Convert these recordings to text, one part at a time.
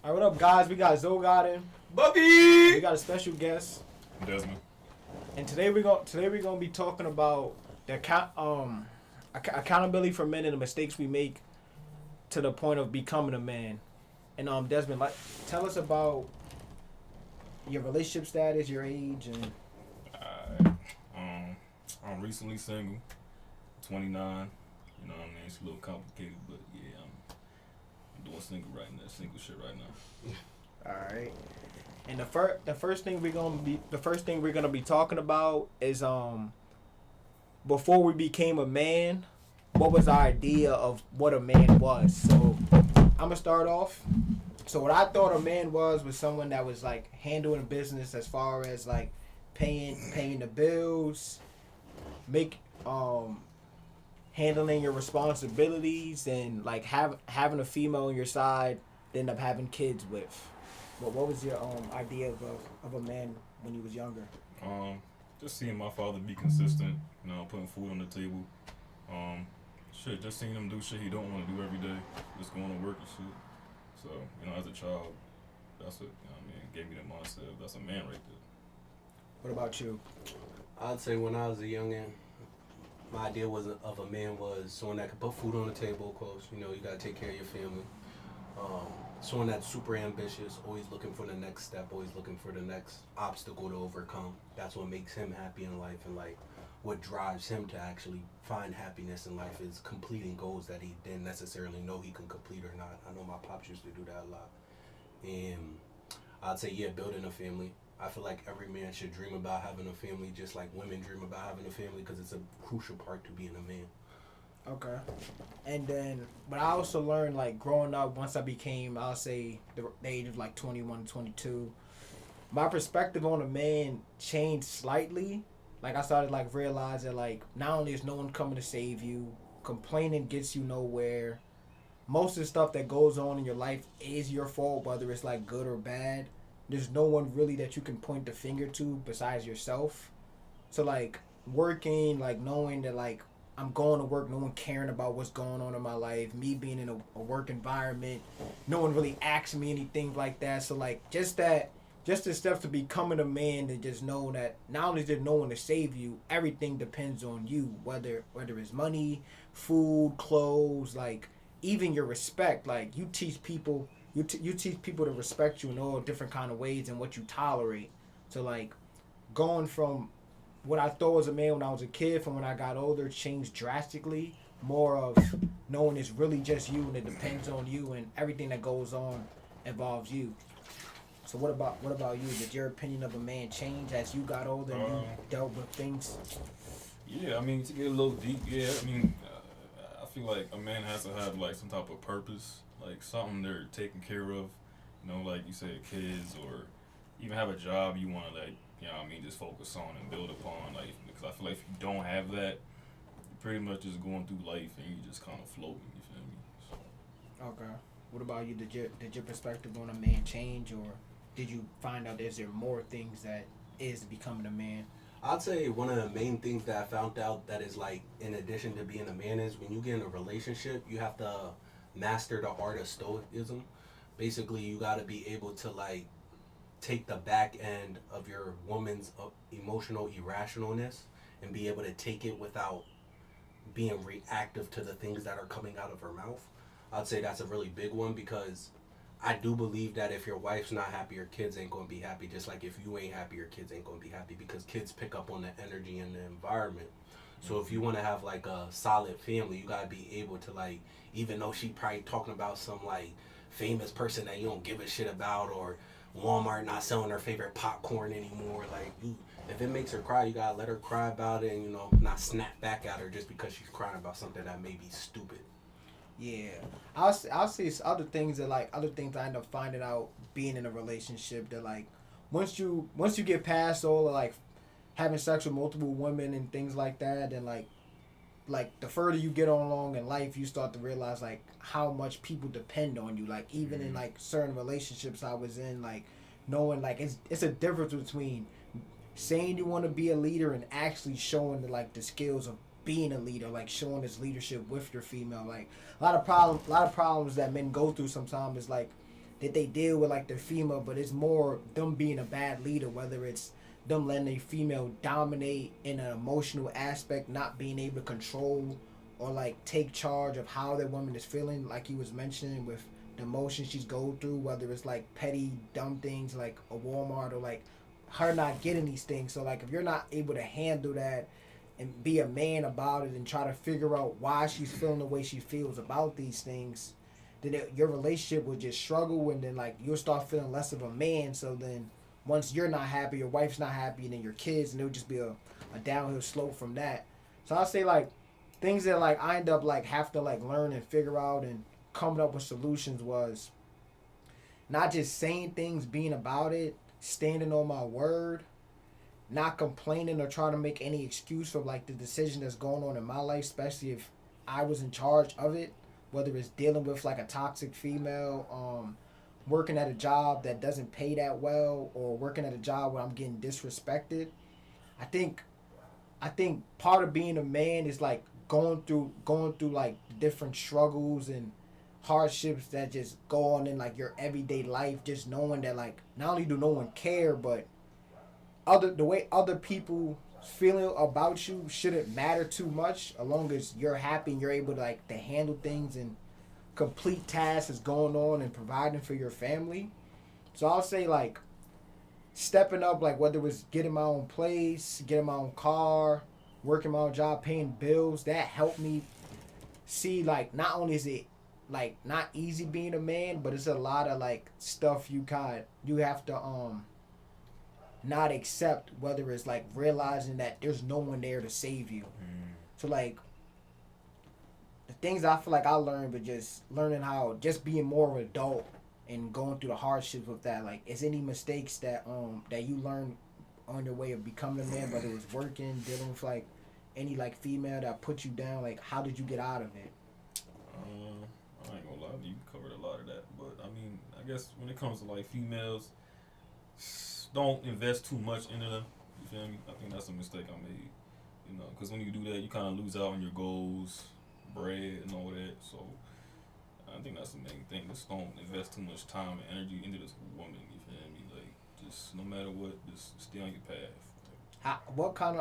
All right, what up, guys? We got Zogarden. Bubby! We got a special guest, Desmond. and today we're gonna be talking about the accountability for men and the mistakes we make to the point of becoming a man. And Desmond, like, tell us about your relationship status, your age, and I'm recently single, 29. You know what I mean? It's a little complicated, but yeah, I'm doing single shit right now. all right. And the first thing we're gonna be talking about is before we became a man, what was our idea of what a man was. So I'm gonna start off. So what I thought a man was someone that was like handling business as far as like paying the bills, handling your responsibilities, and like having a female on your side to end up having kids with. But what was your idea of a man when you was younger? Just seeing my father be consistent, you know, putting food on the table. Just seeing him do shit he don't want to do every day, just going to work and shit. So, you know, as a child, that's what, you know what I mean, gave me the mindset of that's a man right there. What about you? I'd say when I was a youngin', my idea of a man was someone that could put food on the table, of course. You know, you gotta take care of your family. Someone that's super ambitious, always looking for the next step, always looking for the next obstacle to overcome. That's what makes him happy in life, and like what drives him to actually find happiness in life is completing goals that he didn't necessarily know he can complete or not. I know my pops used to do that a lot. And I'd say, yeah, building a family. I feel like every man should dream about having a family just like women dream about having a family, because it's a crucial part to being a man. Okay. And then, but I also learned, like, growing up, once I became, I'll say, the age of, like, 21, 22, my perspective on a man changed slightly. Like, I started, like, realizing, like, not only is no one coming to save you, complaining gets you nowhere. Most of the stuff that goes on in your life is your fault, whether it's, like, good or bad. There's no one really that you can point the finger to besides yourself. So, like, working, like, knowing that, like, I'm going to work, no one caring about what's going on in my life, me being in a work environment, no one really asking me anything like that. So, like, just the steps to becoming a man, to just know that not only is there no one to save you, everything depends on you, whether it's money, food, clothes, like, even your respect. Like, you teach people to respect you in all different kind of ways and what you tolerate. So, like, going from what I thought was a man when I was a kid, from when I got older, changed drastically. More of knowing it's really just you, and it depends on you, and everything that goes on involves you. So what about you? Did your opinion of a man change as you got older and you dealt with things? Yeah, I mean, to get a little deep, yeah, I mean, I feel like a man has to have, like, some type of purpose, like, something they're taking care of, you know, like you said, kids, or even have a job you want to, like, you know what I mean, just focus on and build upon, like, because I feel like if you don't have that, you're pretty much just going through life and you just kind of floating, you feel me? So. Okay. What about you? Did your perspective on a man change, or did you find out is there more things that is becoming a man? I'd say one of the main things that I found out that is like, in addition to being a man, is when you get in a relationship, you have to master the art of stoicism. Basically, you got to be able to, like, take the back end of your woman's emotional irrationalness and be able to take it without being reactive to the things that are coming out of her mouth. I'd say that's a really big one, because I do believe that if your wife's not happy, your kids ain't going to be happy. Just like if you ain't happy, your kids ain't going to be happy, because kids pick up on the energy in the environment. So if you want to have, like, a solid family, you got to be able to, like, even though she probably talking about some, like, famous person that you don't give a shit about, or Walmart not selling her favorite popcorn anymore, like, if it makes her cry, you gotta let her cry about it, and, you know, not snap back at her just because she's crying about something that may be stupid. Yeah, I'll say other things I end up finding out being in a relationship, that, like, once you get past all of, like, having sex with multiple women and things like that, and like the further you get on along in life, you start to realize, like, how much people depend on you. Like, even in, like, certain relationships I was in, like, knowing, like, it's a difference between saying you want to be a leader and actually showing the skills of being a leader, like showing this leadership with your female. Like, a lot of problems that men go through sometimes is, like, that they deal with like their female, but it's more them being a bad leader, whether it's them letting a female dominate in an emotional aspect, not being able to control or like take charge of how that woman is feeling, like you was mentioning with the emotions she's go through, whether it's like petty dumb things like a Walmart or like her not getting these things. So like if you're not able to handle that and be a man about it and try to figure out why she's feeling the way she feels about these things, then your relationship will just struggle, and then like you'll start feeling less of a man. So then once you're not happy, your wife's not happy, and then your kids, and it'll just be a downhill slope from that. So I'll say like things that like I end up like have to like learn and figure out and coming up with solutions was not just saying things, being about it, standing on my word, not complaining or trying to make any excuse for like the decision that's going on in my life, especially if I was in charge of it, whether it's dealing with like a toxic female, working at a job that doesn't pay that well, or working at a job where I'm getting disrespected. I think part of being a man is like going through like different struggles and hardships that just go on in like your everyday life, just knowing that like not only do no one care, but the way other people feeling about you shouldn't matter too much, as long as you're happy and you're able to like to handle things and complete tasks is going on and providing for your family. So I'll say like stepping up, like whether it was getting my own place, getting my own car, working my own job, paying bills, that helped me see like not only is it like not easy being a man, but it's a lot of like stuff you have to not accept, whether it's like realizing that there's no one there to save you. So like the things I feel like I learned, but just learning how just being more of an adult and going through the hardships with that. Like, is any mistakes that you learned on your way of becoming a man, whether it was working, dealing with like any like female that put you down? Like, how did you get out of it? I ain't gonna lie, you covered a lot of that, but I mean, I guess when it comes to like females, don't invest too much into them. You feel me? I think that's a mistake I made. You know, because when you do that, you kind of lose out on your goals, bread, and all that. So I think that's the main thing. Just don't invest too much time and energy into this woman. You feel me? Like, just no matter what, just stay on your path. What kind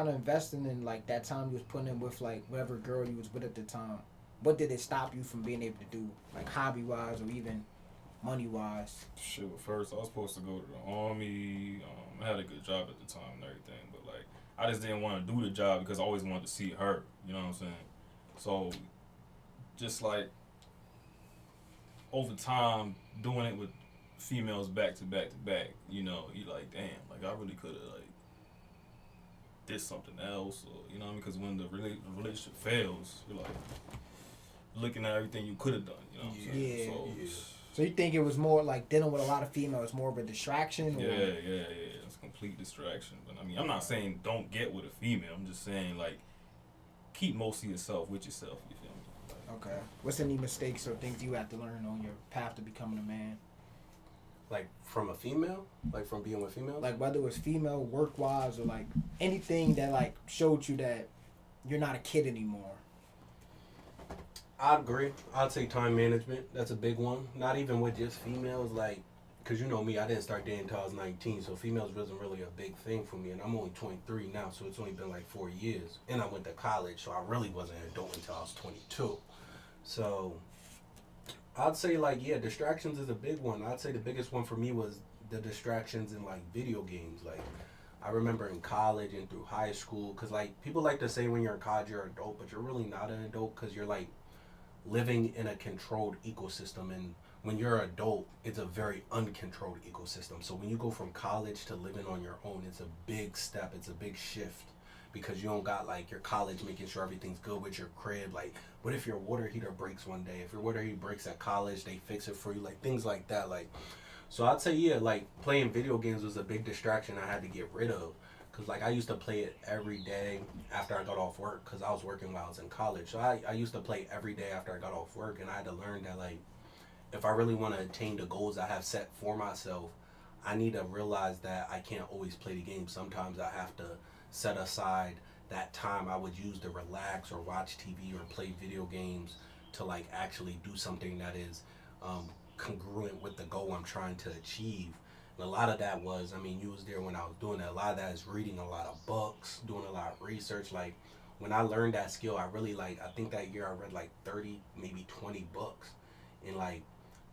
of investing in like that time you was putting in with like whatever girl you was with at the time? What did it stop you from being able to do, like hobby wise or even money wise? Shit, first I was supposed to go to the army. I had a good job at the time and everything, but like I just didn't want to do the job because I always wanted to see her. You know what I'm saying? So just like over time, doing it with females back to back to back, you know, you like, damn, like I really could have like did something else, or you know what I mean? Because when the relationship fails, you're like looking at everything you could have done. You know what I'm saying? Yeah. So you think it was more like dealing with a lot of females, more of a distraction? Or? Yeah. It's a complete distraction. But I mean, I'm not saying don't get with a female. I'm just saying like keep most of yourself with yourself. You feel me? Like, okay. What's any mistakes or things you have to learn on your path to becoming a man? Like from a female, like from being with females. Like whether it was female, work wise, or like anything that like showed you that you're not a kid anymore. I'd agree. I'd say time management. That's a big one. Not even with just females, like, because you know me, I didn't start dating until I was 19, so females wasn't really a big thing for me, and I'm only 23 now, so it's only been like 4 years. And I went to college, so I really wasn't an adult until I was 22. So I'd say, like, yeah, distractions is a big one. I'd say the biggest one for me was the distractions in, like, video games. Like, I remember in college and through high school, because, like, people like to say when you're in college you're an adult, but you're really not an adult because you're, like, living in a controlled ecosystem, and when you're an adult it's a very uncontrolled ecosystem. So when you go from college to living on your own, it's a big step, it's a big shift, because you don't got like your college making sure everything's good with your crib. Like, what if your water heater breaks one day? If your water heater breaks at college, they fix it for you, like things like that. Like, so I'd say yeah, like playing video games was a big distraction I had to get rid of. Cause like I used to play it every day after I got off work, cause I was working while I was in college. So I used to play every day after I got off work, and I had to learn that like if I really want to attain the goals I have set for myself, I need to realize that I can't always play the game. Sometimes I have to set aside that time I would use to relax or watch TV or play video games to like actually do something that is congruent with the goal I'm trying to achieve. And a lot of that was, I mean, you was there when I was doing that. A lot of that is reading a lot of books, doing a lot of research. Like, when I learned that skill, I really, like, I think that year I read like 30, maybe 20 books. And like,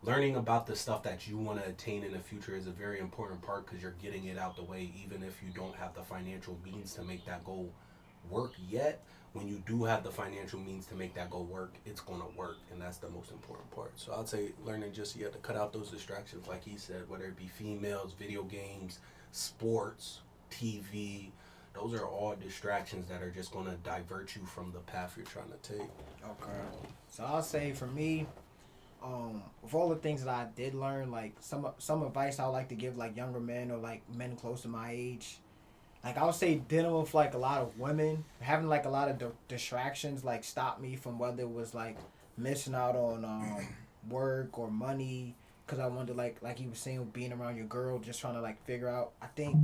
learning about the stuff that you want to attain in the future is a very important part, because you're getting it out the way, even if you don't have the financial means to make that goal work yet. When you do have the financial means to make that goal work, it's going to work, and that's the most important part. So I'd say learning, just you have to cut out those distractions, like he said, whether it be females, video games, sports, TV. Those are all distractions that are just going to divert you from the path you're trying to take. Okay. So I'll say for me, with all the things that I did learn, like some advice I would like to give like younger men or like men close to my age. Like I would say dealing with like a lot of women, having like a lot of distractions like stop me from whether it was like missing out on work or money, because I wanted to like you were saying, being around your girl, just trying to like figure out. I think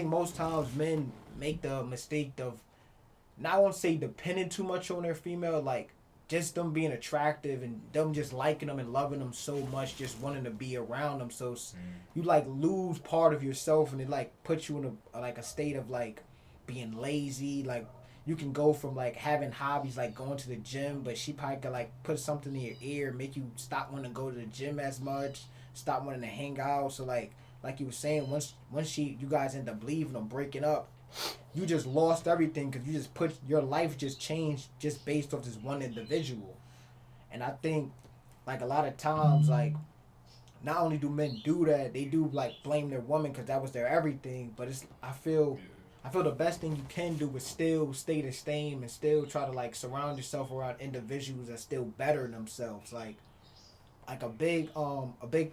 most times men make the mistake of, not, I won't say depending too much on their female, like just them being attractive and them just liking them and loving them so much, just wanting to be around them. So you like lose part of yourself, and it like puts you in a state of like being lazy. Like you can go from like having hobbies like going to the gym, but she probably could like put something in your ear, make you stop wanting to go to the gym as much, stop wanting to hang out. So like you were saying, once you guys end up leaving or breaking up, you just lost everything, because you just put your life just changed just based off this one individual. And I think like a lot of times, like not only do men do that, they do like blame their woman because that was their everything. But I feel the best thing you can do is still stay the same and still try to like surround yourself around individuals that still better themselves. Like a big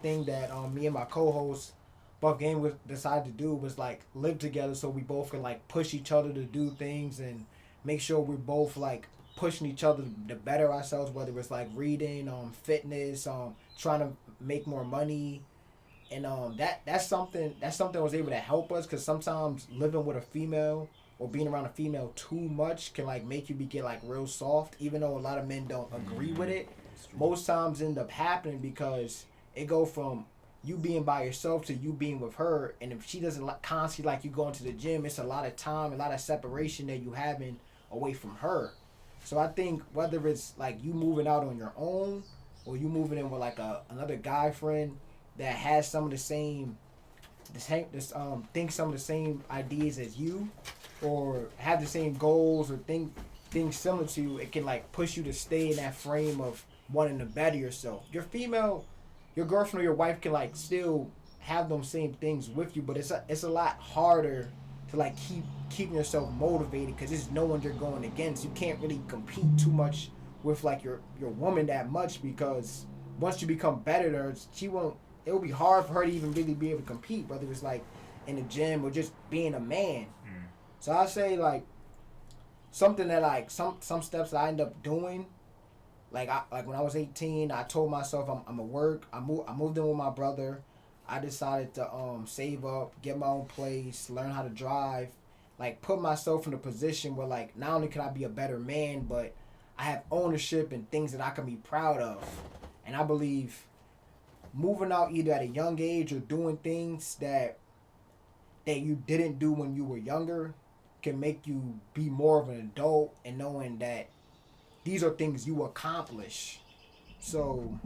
thing that me and my co-host Buff Game decided to do was like live together, so we both can like push each other to do things and make sure we're both like pushing each other to better ourselves, whether it's like reading, fitness, trying to make more money. And that's something that was able to help us, because sometimes living with a female or being around a female too much can like make you get like real soft, even though a lot of men don't agree with it. Most times end up happening because it go from you being by yourself to you being with her, and if she doesn't constantly like you going to the gym, it's a lot of time, a lot of separation that you having away from her. So I think whether it's like you moving out on your own or you moving in with like another guy friend that has some of the same think some of the same ideas as you, or have the same goals, or think things similar to you, it can like push you to stay in that frame of wanting to better yourself. Your girlfriend or your wife can like still have those same things with you, but it's a lot harder to like keeping yourself motivated, because it's no one you're going against. You can't really compete too much with like your woman that much, because once you become better than her, it will be hard for her to even really be able to compete, whether it's like in the gym or just being a man. So I say like something that like some steps that I end up doing. Like when I was 18, I told myself I'm gonna work. I moved in with my brother. I decided to save up, get my own place, learn how to drive, like put myself in a position where like not only can I be a better man, but I have ownership and things that I can be proud of. And I believe moving out either at a young age or doing things that you didn't do when you were younger can make you be more of an adult, and knowing that these are things you accomplish. So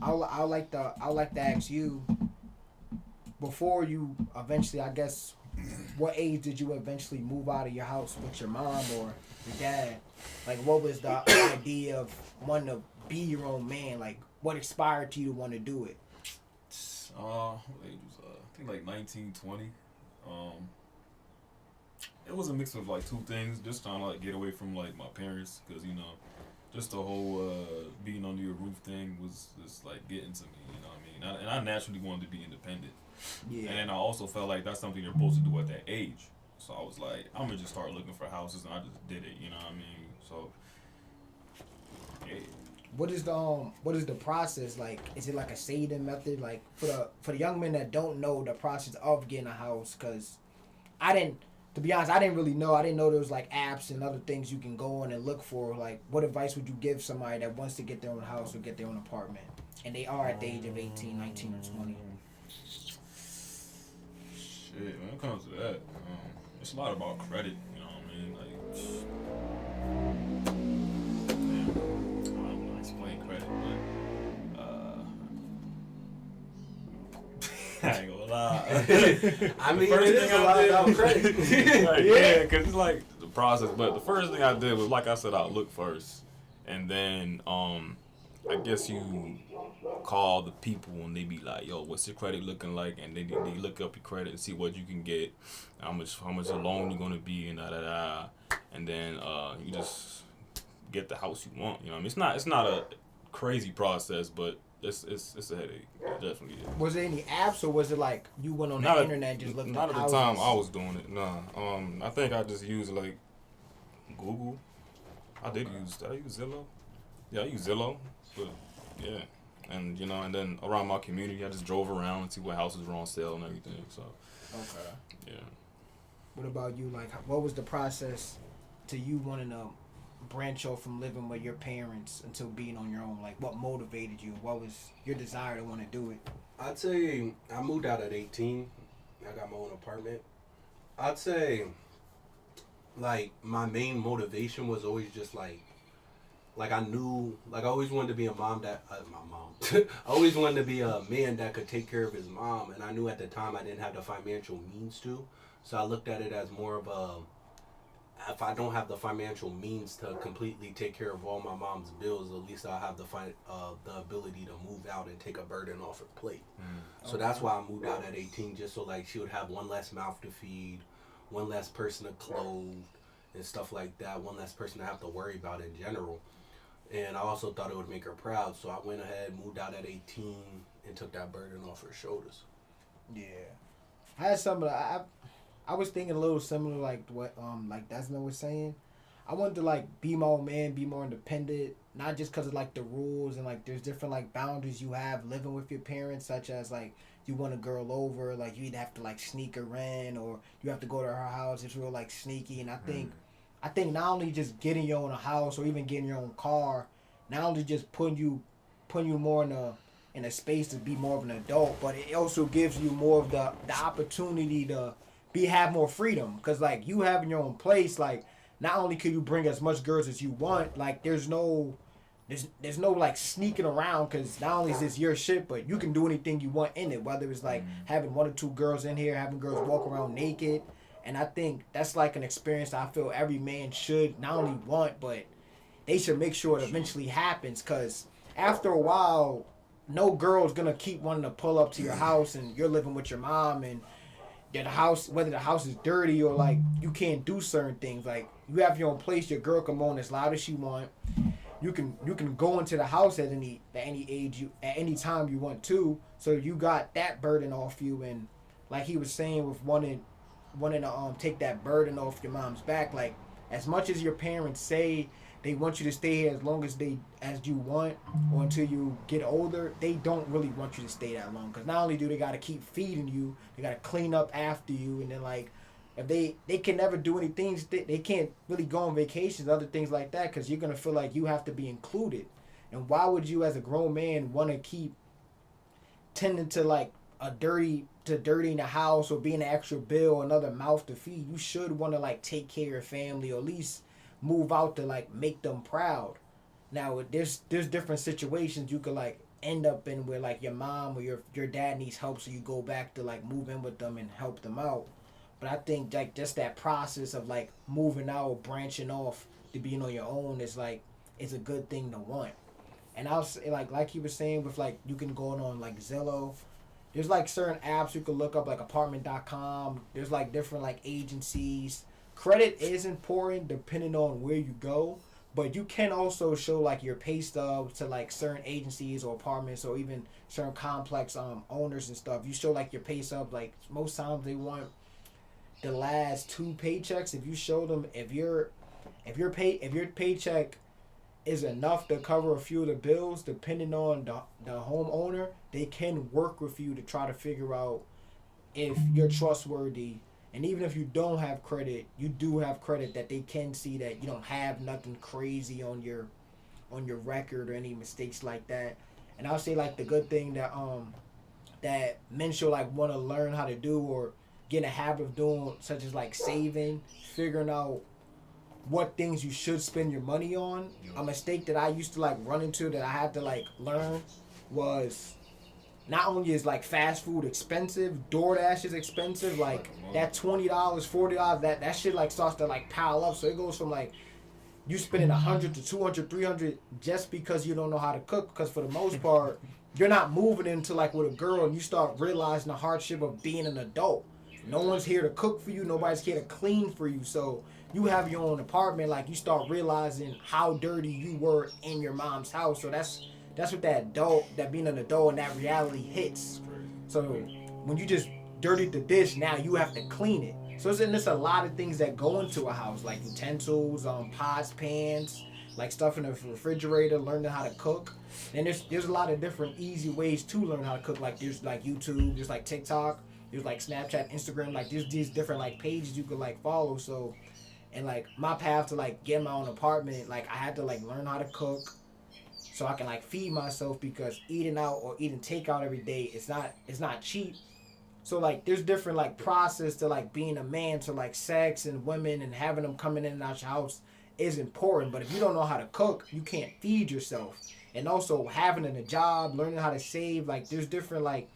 I like to ask you, before you eventually, I guess, what age did you eventually move out of your house with your mom or your dad? Like, what was the idea of wanting to be your own man? Like, what inspired you to want to do it? What age was I think like 19, 20. It was a mix of like two things, just trying to like get away from like my parents, because just the whole being under your roof thing was just like getting to me, you know what I mean? And I naturally wanted to be independent. Yeah. And I also felt like that's something you're supposed to do at that age. So I was like, I'm gonna just start looking for houses, and I just did it, you know what I mean? So yeah. What is the process like? Is it like a saving method, like for the young men that don't know the process of getting a house? Because to be honest, I didn't really know. I didn't know there was like apps and other things you can go on and look for. Like, what advice would you give somebody that wants to get their own house or get their own apartment, and they are at the age of 18, 19, or 20? Shit, when it comes to that, it's a lot about credit. You know what I mean? Like, damn, I don't know explain credit, but I ain't gonna lie. I mean, first it is thing a I lot did- about credit. Like, yeah, because it's like the process. But the first thing I did was, like I said, I look first, and then I guess you call the people and they be like, "Yo, what's your credit looking like?" And they look up your credit and see what you can get, how much a loan you're gonna be, and and then you just get the house you want. You know what I mean? It's not a crazy process, but it's a headache. It definitely is. Was there any apps, or was it like you went on the internet and just looked Not at at houses? the time I was doing it. Nah. I think I just used like Google. Did I use Zillow? Yeah, I used Zillow. But yeah. And and then around my community I just drove around and see what houses were on sale and everything. So Okay. yeah. What about you? Like, what was the process to you wanting to branch off from living with your parents until being on your own? Like, what motivated you? What was your desire to want to do it? I'd say I moved out at 18. I got my own apartment. I'd say, like, my main motivation was always just like I knew, like I always wanted to be a mom my mom. I always wanted to be a man that could take care of his mom, and I knew at the time I didn't have the financial means to. So I looked at it as more of if I don't have the financial means to completely take care of all my mom's bills, at least I'll have the ability to move out and take a burden off her plate. So that's why I moved out at 18, just so like she would have one less mouth to feed, one less person to clothe, and stuff like that, one less person to have to worry about in general. And I also thought it would make her proud, so I went ahead, moved out at 18, and took that burden off her shoulders. Yeah, I had some. I was thinking a little similar, like what like Desmond was saying. I wanted to like be my own man, be more independent, not just because of like the rules and like there's different like boundaries you have living with your parents, such as like you want a girl over, like you either have to like sneak her in or you have to go to her house. It's real like sneaky, and I think not only just getting your own house or even getting your own car, not only just putting you more in a space to be more of an adult, but it also gives you more of the opportunity to have more freedom. Cause like you having your own place, like not only can you bring as much girls as you want, like there's no like sneaking around, cause not only is this your shit, but you can do anything you want in it. Whether it's like having one or two girls in here, having girls walk around naked. And I think that's like an experience that I feel every man should not only want, but they should make sure it eventually happens. Because after a while, no girl's going to keep wanting to pull up to your house and you're living with your mom and the house, whether the house is dirty or like you can't do certain things. Like you have your own place, your girl can moan as loud as she want. You can go into the house at any age at any time you want to. So you got that burden off you. And like he was saying with wanting to take that burden off your mom's back, like as much as your parents say they want you to stay here as long as you want or until you get older, they don't really want you to stay that long, because not only do they got to keep feeding you, they got to clean up after you, and then like if they can never do anything, they can't really go on vacations, other things like that, because you're gonna feel like you have to be included. And why would you as a grown man want to keep tending to like dirtying the house or being an extra bill, another mouth to feed? You should want to like take care of your family, or at least move out to like make them proud. Now there's different situations you could like end up in where like your mom or your dad needs help, so you go back to like move in with them and help them out. But I think like just that process of like moving out, branching off to being on your own is like it's a good thing to want. And I'll say like he was saying with like you can go on like Zillow. There's like certain apps you can look up, like apartment.com. There's like different like agencies. Credit is important depending on where you go, but you can also show like your pay stubs to like certain agencies or apartments or even certain complex owners and stuff. You show like your pay stub, like most times they want the last 2 paychecks. If you show them if your paycheck is enough to cover a few of the bills, depending on the homeowner, they can work with you to try to figure out if you're trustworthy And even if you don't have credit, you do have credit that they can see that you don't have nothing crazy on your record or any mistakes like that. And I'll say like the good thing that men should like want to learn how to do or get in a habit of doing, such as like saving, figuring out what things you should spend your money on. A mistake that I used to like run into that I had to like learn was not only is like fast food expensive, DoorDash is expensive. Like that $20, $40, that shit like starts to like pile up. So it goes from like you spending 100 to 200, 300 just because you don't know how to cook. Because for the most part, you're not moving into like with a girl and you start realizing the hardship of being an adult. No one's here to cook for you. Nobody's here to clean for you. So you have your own apartment. Like you start realizing how dirty you were in your mom's house. So that's what that being an adult and that reality hits. So when you just dirtied the dish, now you have to clean it. So there's a lot of things that go into a house, like utensils, pots, pans, like stuff in the refrigerator, learning how to cook. And there's a lot of different easy ways to learn how to cook. Like there's like YouTube, there's like TikTok, there's like Snapchat, Instagram, like there's these different like pages you could like follow. So, and like my path to like get my own apartment, like I had to like learn how to cook so I can like feed myself, because eating out or eating takeout every day, it's not cheap. So like there's different like process to like being a man, to like sex and women and having them coming in and out your house is important. But if you don't know how to cook, you can't feed yourself. And also having a job, learning how to save, like there's different like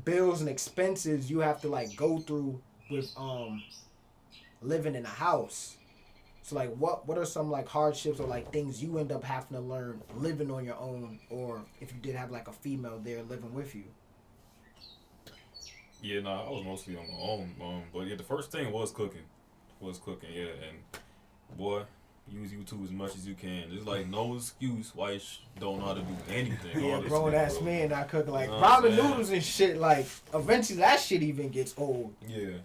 bills and expenses you have to like go through with living in a house. So like what are some like hardships or like things you end up having to learn living on your own, or if you did have like a female there living with you? Yeah, I was mostly on my own. But yeah, the first thing was cooking. Yeah, and boy, use YouTube as much as you can. There's like no excuse why you don't know how to do anything. Yeah, grown ass man, I cook like ramen noodles and shit. Like eventually that shit even gets old. Yeah.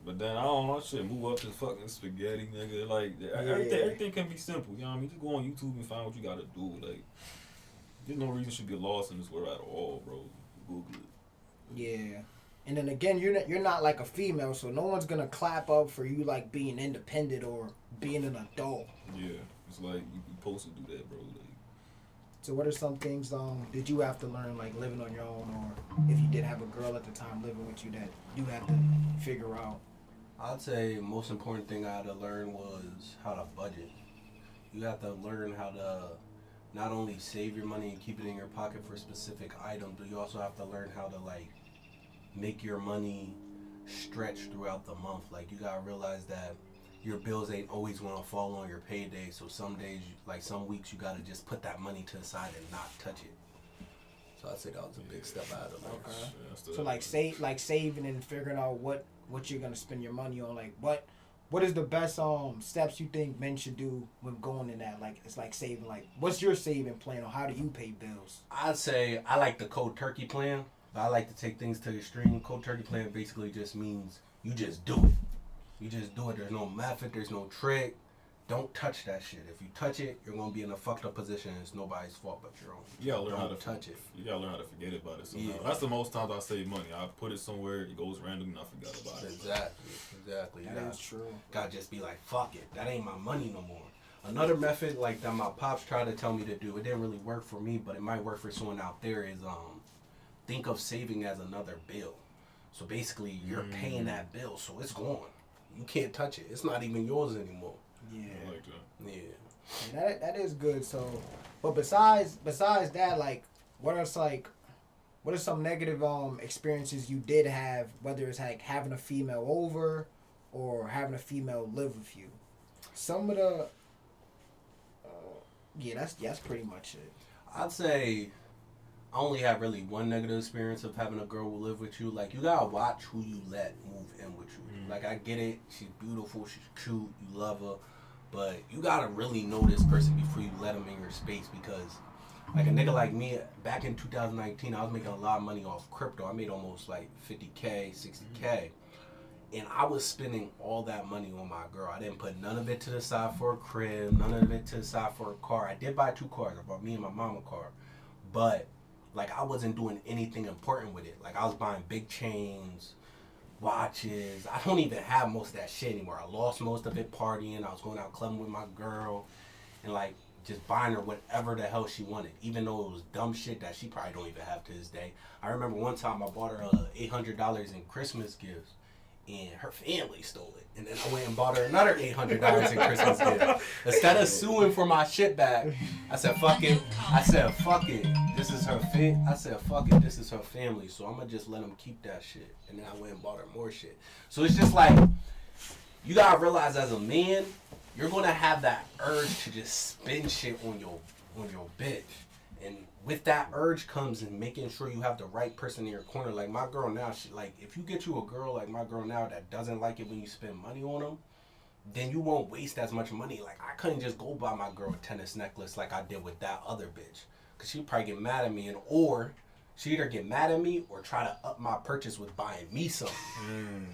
But then I don't know, shit, move up to fucking spaghetti, nigga. Like everything can be simple. You know what I mean? Just go on YouTube and find what you gotta do. Like, there's no reason you should be lost in this world at all, bro. Google it. Yeah. And then again, you're not like a female, so no one's gonna clap up for you like being independent or being an adult. Yeah, it's like you supposed to do that, bro. Like, so what are some things did you have to learn like living on your own, or if you did have a girl at the time living with you that you had to figure out? I'd say most important thing I had to learn was how to budget. You have to learn how to not only save your money and keep it in your pocket for specific items, but you also have to learn how to like make your money stretch throughout the month. Like you gotta realize that your bills ain't always gonna fall on your payday. So some days, like some weeks, you gotta just put that money to the side and not touch it. So I'd say that was a big step I had to learn. Okay. So like saving and figuring out what you're gonna spend your money on. Like what is the best steps you think men should do when going in that? Like it's like saving. Like what's your saving plan, or how do you pay bills? I'd say I like the cold turkey plan. I like to take things to the extreme. Cold turkey plan basically just means you just do it. You just do it. There's no method. There's no trick. Don't touch that shit. If you touch it, you're gonna be in a fucked up position. It's nobody's fault but your own. You gotta learn how to touch it. You gotta learn how to forget about it somehow. Yeah. That's the most times I save money. I put it somewhere, it goes random, and I forgot about it. Exactly. That is true. Gotta just be like, fuck it. That ain't my money no more. Another method like that my pops tried to tell me to do. It didn't really work for me, but it might work for someone out there. Is think of saving as another bill. So basically, you're paying that bill, so it's gone. You can't touch it. It's not even yours anymore. Yeah. I like that. Yeah. That is good. So, but besides that, like, what are some negative experiences you did have? Whether it's like having a female over, or having a female live with you. Some of the, that's pretty much it. I'd say I only have really one negative experience of having a girl who live with you. Like, you gotta watch who you let move in with you. Like, I get it. She's beautiful. She's cute. You love her. But you gotta really know this person before you let them in your space, because like a nigga like me, back in 2019, I was making a lot of money off crypto. I made almost like 50K, 60K. And I was spending all that money on my girl. I didn't put none of it to the side for a crib, none of it to the side for a car. I did buy 2 cars. I bought me and my mom a car. But like, I wasn't doing anything important with it. Like, I was buying big chains, watches. I don't even have most of that shit anymore. I lost most of it partying. I was going out clubbing with my girl and like just buying her whatever the hell she wanted, even though it was dumb shit that she probably don't even have to this day. I remember one time I bought her $800 in Christmas gifts, and her family stole it. And then I went and bought her another $800 in Christmas gifts. Instead of suing for my shit back, I said, fuck it. This is her this is her family. So I'm going to just let them keep that shit. And then I went and bought her more shit. So it's just like, you got to realize as a man, you're going to have that urge to just spend shit on your bitch. And with that urge comes in making sure you have the right person in your corner. Like my girl now, she like, if you get you a girl like my girl now that doesn't like it when you spend money on them, then you won't waste as much money. Like I couldn't just go buy my girl a tennis necklace like I did with that other bitch, cause she'd probably get mad at me, or she either get mad at me or try to up my purchase with buying me something.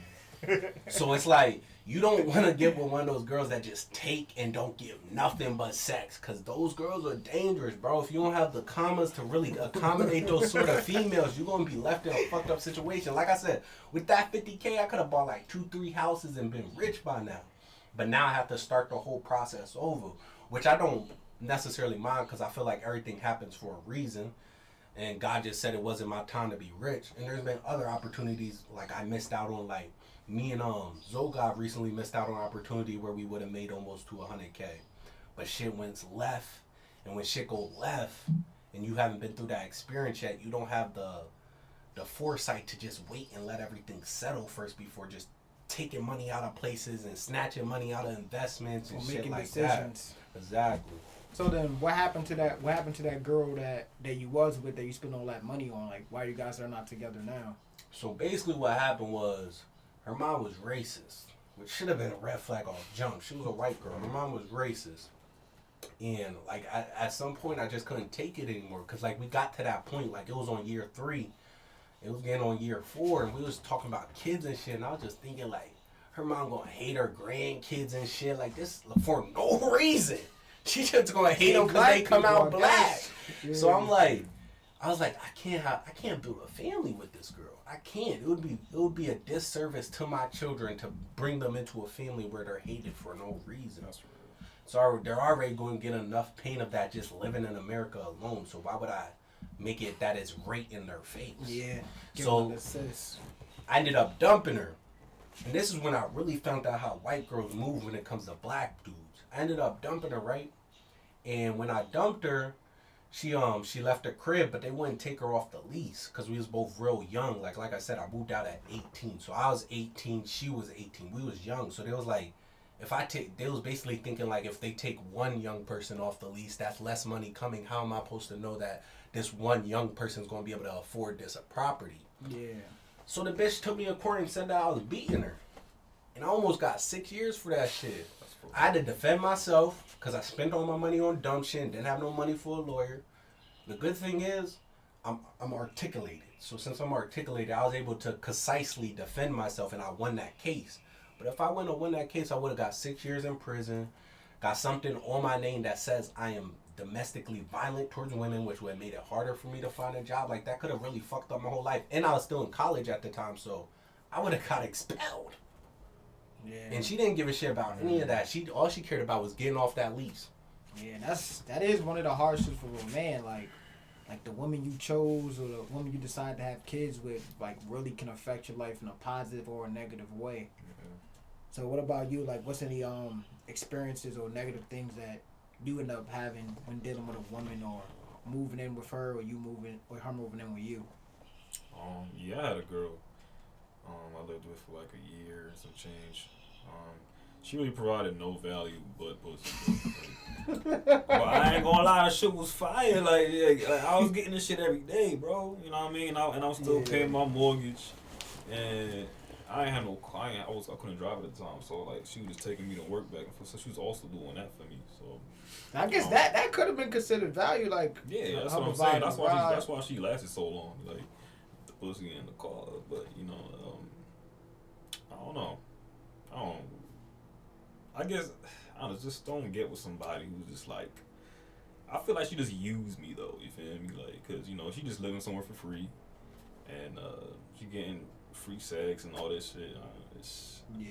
So it's like, you don't want to get with one of those girls that just take and don't give nothing but sex, because those girls are dangerous, bro. If you don't have the commas to really accommodate those sort of females, you're going to be left in a fucked up situation. Like I said, with that $50K, I could have bought like 2-3 houses and been rich by now. But now I have to start the whole process over, which I don't necessarily mind, because I feel like everything happens for a reason. And God just said it wasn't my time to be rich. And there's been other opportunities like I missed out on, like me and Zogov recently missed out on an opportunity where we would have made almost to 100K. But shit went left. And when shit go left and you haven't been through that experience yet, you don't have the foresight to just wait and let everything settle first before just taking money out of places and snatching money out of investments and shit like decisions. That. Exactly. So then, what happened to that? What happened to that girl that you was with that you spent all that money on? Like, why you guys are not together now? So basically, what happened was her mom was racist, which should have been a red flag off jump. She was a white girl. Her mom was racist, and like at some point, I just couldn't take it anymore, because like we got to that point, like it was on year 3, it was getting on year 4, and we was talking about kids and shit, and I was just thinking like, her mom gonna hate her grandkids and shit like this for no reason. She just gonna hate them because they come out black. Yeah. So I'm like, I was like, I can't build a family with this girl. I can't. It would be a disservice to my children to bring them into a family where they're hated for no reason. That's real. So they're already going to get enough pain of that just living in America alone. So why would I make it that it's right in their face? Yeah. So I ended up dumping her. And this is when I really found out how white girls move when it comes to black dudes. I ended up dumping her, right? And when I dumped her, she left the crib, but they wouldn't take her off the lease because we was both real young. Like I said, I moved out at 18. So I was 18, she was 18. We was young. So they was like, they was basically thinking like, if they take one young person off the lease, that's less money coming. How am I supposed to know that this one young person's going to be able to afford this property? Yeah. So the bitch took me in court and said that I was beating her. And I almost got 6 years for that shit. I had to defend myself because I spent all my money on dumb shit and didn't have no money for a lawyer. The good thing is, I'm articulated. So since I'm articulated, I was able to concisely defend myself, and I won that case. But if I wouldn't have won that case, I would have got 6 years in prison, got something on my name that says I am domestically violent towards women, which would have made it harder for me to find a job. Like, that could have really fucked up my whole life. And I was still in college at the time, so I would have got expelled. Yeah. And she didn't give a shit about any of that. All she cared about was getting off that lease. Yeah, that is one of the hardships for a man. Like the woman you chose or the woman you decide to have kids with, like, really can affect your life in a positive or a negative way. Mm-hmm. So what about you? Like, what's any experiences or negative things that you end up having when dealing with a woman, or moving in with her, or her moving in with you? Yeah, I had a girl. I lived with for like a year and some change. She really provided no value but pussy. But I ain't gonna lie, shit was fire. Like I was getting this shit every day, bro. You know what I mean? And I was still paying my mortgage, and I ain't had no car. I couldn't drive at the time, so like she was just taking me to work back and forth. So she was also doing that for me. So I guess that could have been considered value. Like, yeah, that's what I'm saying. That's why she lasted so long. Like the pussy and the car, but you know. I don't know. I guess I just don't get with somebody who's just like. I feel like she just used me though. You feel me? Like, cause you know she just living somewhere for free, and she getting free sex and all this shit. Yeah.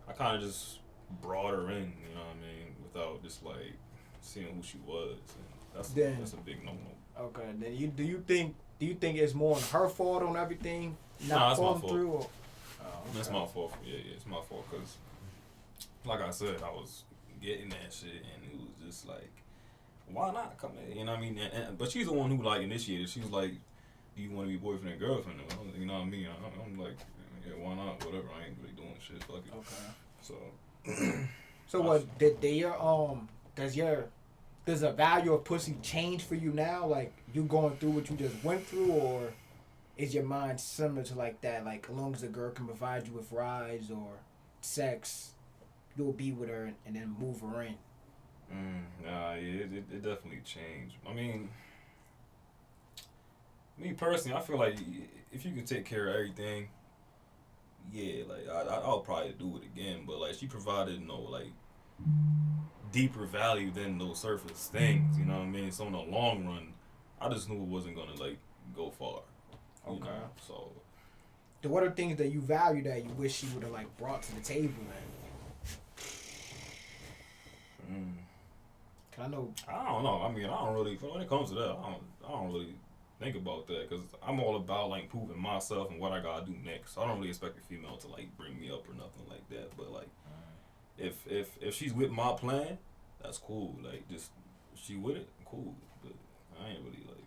I kind of just brought her in, you know what I mean, without just like seeing who she was. And that's a big no-no. Okay. Then do you think it's more on her fault on everything Nah, not it's my falling fault. through? Or? It's my fault. Yeah, it's my fault because, like I said, I was getting that shit, and it was just like, why not come in? You know what I mean? But she's the one who like initiated. She was like, "Do you want to be boyfriend and girlfriend?" You know what I mean? I'm like, yeah, why not? Whatever. I ain't really doing shit. Fuck it. Okay. So what did does the value of pussy change for you now? Like you going through what you just went through, or is your mind similar to like that? Like as long as a girl can provide you with rides or sex, you'll be with her and then move her in. Nah, yeah, it definitely changed. I mean, me personally, I feel like if you can take care of everything, yeah, like I'll probably do it again. But like she provided no like deeper value than those surface things. You know what I mean? So in the long run, I just knew it wasn't gonna like go far. You know? So. What are things that you value that you wish she would have like brought to the table, man? I know. I don't know. I mean, I don't really. When it comes to that, I don't really think about that because I'm all about like improving myself and what I gotta do next. So I don't really expect a female to like bring me up or nothing like that. But like, if she's with my plan, that's cool. Like, just she with it, cool. But I ain't really like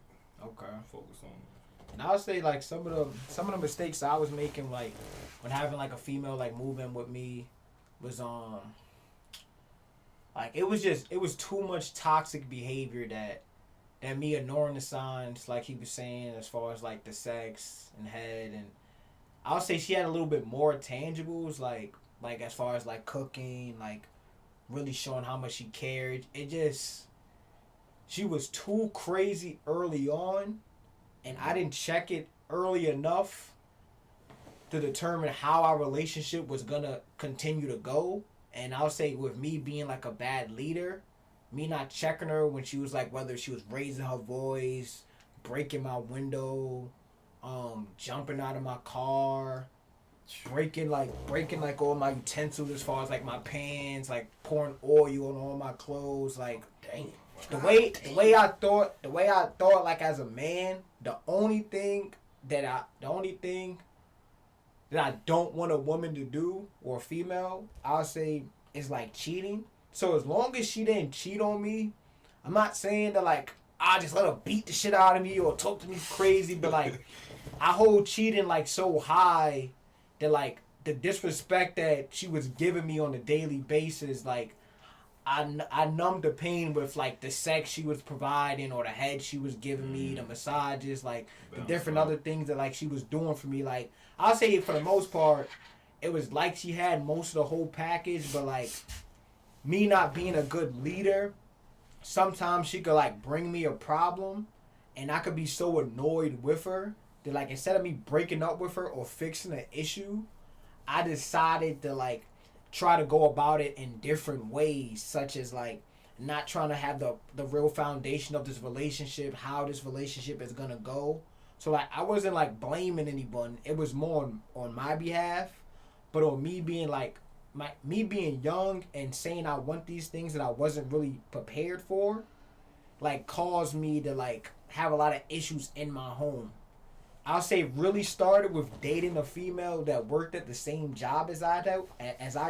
focused on it. And I would say like some of the mistakes I was making like when having like a female like move in with me was like it was too much toxic behavior that me ignoring the signs like he was saying as far as like the sex and head, and I would say she had a little bit more tangibles like as far as like cooking, like really showing how much she cared. She was too crazy early on, and I didn't check it early enough to determine how our relationship was gonna continue to go. And I'll say with me being like a bad leader, me not checking her when she was like, whether she was raising her voice, breaking my window, jumping out of my car, breaking like all my utensils as far as like my pans, like pouring oil on all my clothes, like dang. The way I thought like as a man, the only thing that I don't want a woman to do or a female, I'll say is like cheating. So as long as she didn't cheat on me, I'm not saying that like I just let her beat the shit out of me or talk to me crazy, but like I hold cheating like so high that like the disrespect that she was giving me on a daily basis, like I numbed the pain with like the sex she was providing or the head she was giving me, the massages, like the different other things that like she was doing for me. Like I'll say for the most part, it was like she had most of the whole package, but like me not being a good leader, sometimes she could like bring me a problem, and I could be so annoyed with her that like instead of me breaking up with her or fixing an issue, I decided to like try to go about it in different ways, such as like not trying to have the real foundation of this relationship, how this relationship is gonna go. So like I wasn't like blaming anyone. It was more on my behalf, but on me being like me being young and saying I want these things that I wasn't really prepared for, like caused me to like have a lot of issues in my home. I'll say really started with dating a female that worked at the same job as I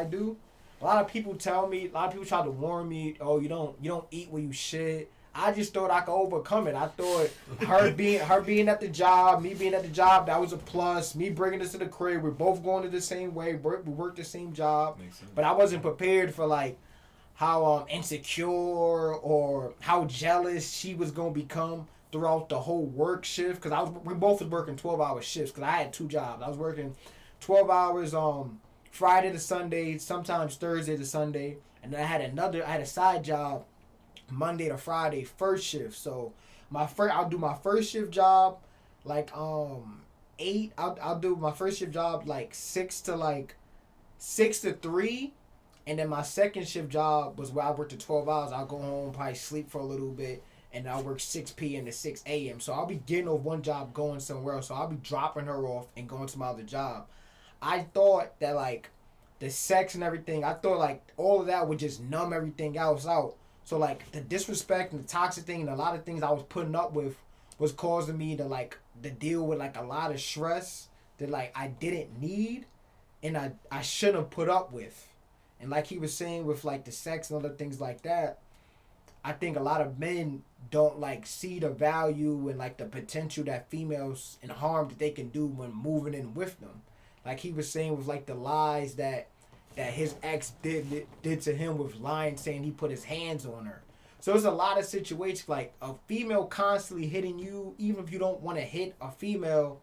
do. A lot of people try to warn me, oh, you don't eat where you should. I just thought I could overcome it. I thought her being at the job, me being at the job, that was a plus. Me bringing us to the crib, we're both going to the same way. We work the same job, but I wasn't prepared for like how insecure or how jealous she was gonna become throughout the whole work shift, because we both was working 12-hour shifts, because I had two jobs. I was working 12 hours Friday to Sunday, sometimes Thursday to Sunday, and then I had a side job Monday to Friday first shift. So I'll do my first shift job like 8. I'll do my first shift job like 6 to 3. And then my second shift job was where I worked the 12 hours. I'll go home, probably sleep for a little bit, and I work 6 p.m. to 6 a.m. So I'll be getting off one job, going somewhere else. So I'll be dropping her off and going to my other job. I thought that, like, the sex and everything, I thought, like, all of that would just numb everything else out. So, like, the disrespect and the toxic thing and a lot of things I was putting up with was causing me to, like, to deal with, like, a lot of stress that, like, I didn't need and I shouldn't have put up with. And like he was saying with, like, the sex and other things like that, I think a lot of men don't, like, see the value and, like, the potential that females and harm that they can do when moving in with them. Like he was saying with, like, the lies that his ex did to him with lying, saying he put his hands on her. So there's a lot of situations like a female constantly hitting you, even if you don't want to hit a female,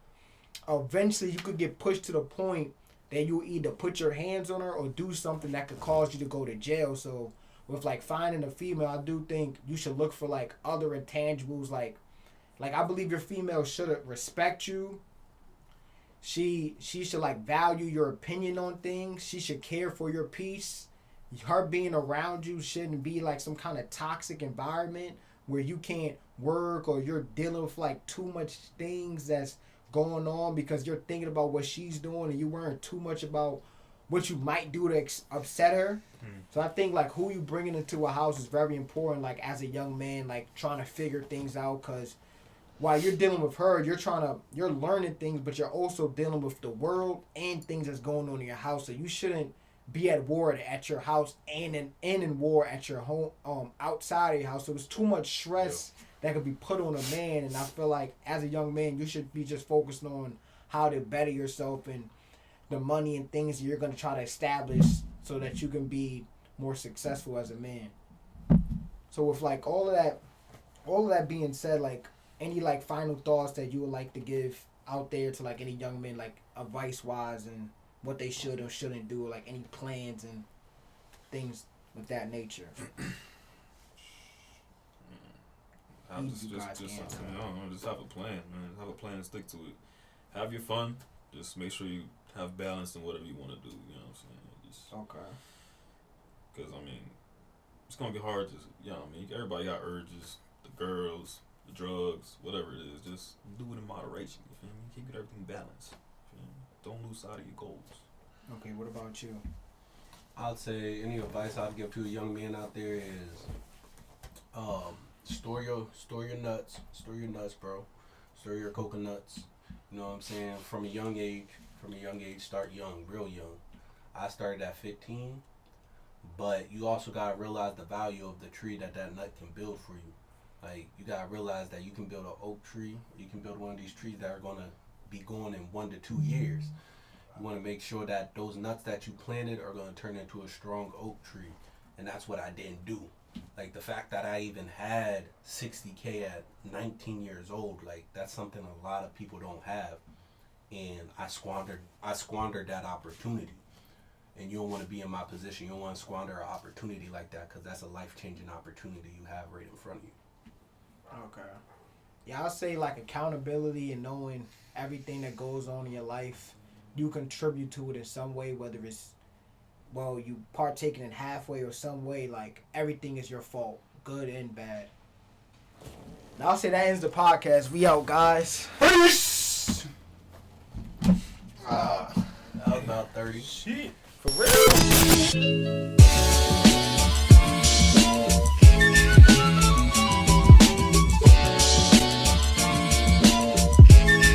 eventually you could get pushed to the point that you either put your hands on her or do something that could cause you to go to jail. So with, like, finding a female, I do think you should look for, like, other intangibles. Like I believe your female should respect you. She should, like, value your opinion on things. She should care for your peace. Her being around you shouldn't be, like, some kind of toxic environment where you can't work or you're dealing with, like, too much things that's going on because you're thinking about what she's doing and you worrying too much about what you might do to upset her. So I think, like, who you bringing into a house is very important, like, as a young man, like, trying to figure things out, because while you're dealing with her, you're learning things, but you're also dealing with the world and things that's going on in your house. So you shouldn't be at war at your house and in war at your home, outside of your house. So there's too much stress that could be put on a man, and I feel like as a young man, you should be just focused on how to better yourself and the money and things you're going to try to establish so that you can be more successful as a man. So with, like, all of that being said, like, any, like, final thoughts that you would like to give out there to, like, any young men, like, advice wise and what they should or shouldn't do, or, like, any plans and things of that nature? I'm just I don't know, just have a plan, man. Have a plan and stick to it. Have your fun. Just make sure you have balance in whatever you want to do. You know what I'm saying? Okay. Because, I mean, it's going to be hard to, you know what I mean? Everybody got urges. The girls, the drugs, whatever it is. Just do it in moderation. You feel me? Keep everything balanced. You feel me? Don't lose sight of your goals. Okay, what about you? I'd say any advice I'd give to a young man out there is, store your nuts, bro. Store your coconuts. You know what I'm saying? From a young age, start young, real young. I started at 15, but you also gotta realize the value of the tree that nut can build for you. Like, you gotta realize that you can build an oak tree. You can build one of these trees that are gonna be going in 1 to 2 years. You want to make sure that those nuts that you planted are going to turn into a strong oak tree, and that's what I didn't do. Like, the fact that I even had $60K at 19 years old, like, that's something a lot of people don't have, and I squandered that opportunity. And you don't want to be in my position. You don't want to squander an opportunity like that, because that's a life-changing opportunity you have right in front of you. Okay. Yeah, I'll say, like, accountability and knowing everything that goes on in your life, you contribute to it in some way, whether it's, well, you partaking in halfway or some way, like, everything is your fault, good and bad. Now, I'll say that ends the podcast. We out, guys. Peace! That was about 30. Shit. For real?